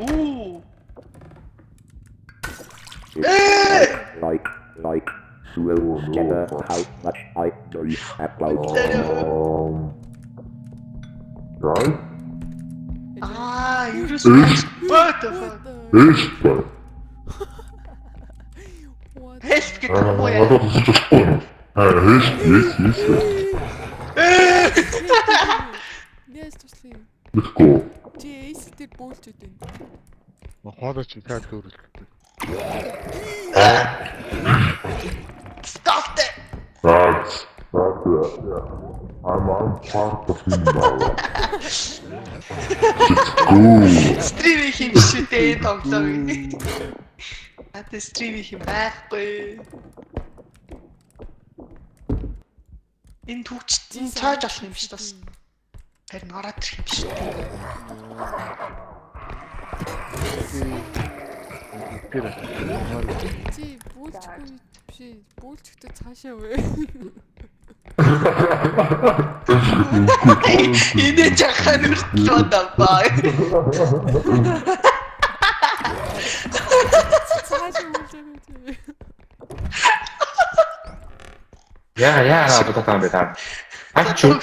Ooh. Like, will together how much I know about. Right? Ah, you just what the fuck? Eestä. Help get I away. thought this was just fun. Яас туслая. Let's go. Чи эйсэлтэр бөөлж өгдөө. Хоолойч цаад дүүрэлтэй. Stop that. That's it, yeah. I'm part of him now. Let's go. Streaming хим шүтээ тоглоо. Атэ streaming хим байхгүй. Энэ түүчтэн цааж болох юм биш бас. Харин ороод ирэх юм биш. Чи бөөлжгүй биш. Бөөлжөхдөө цаашаа вэ? Энэ жахан үртлөө даваа. Цаашаа бөөлжөө. Yeah, yeah, no, but I'm better. Actually,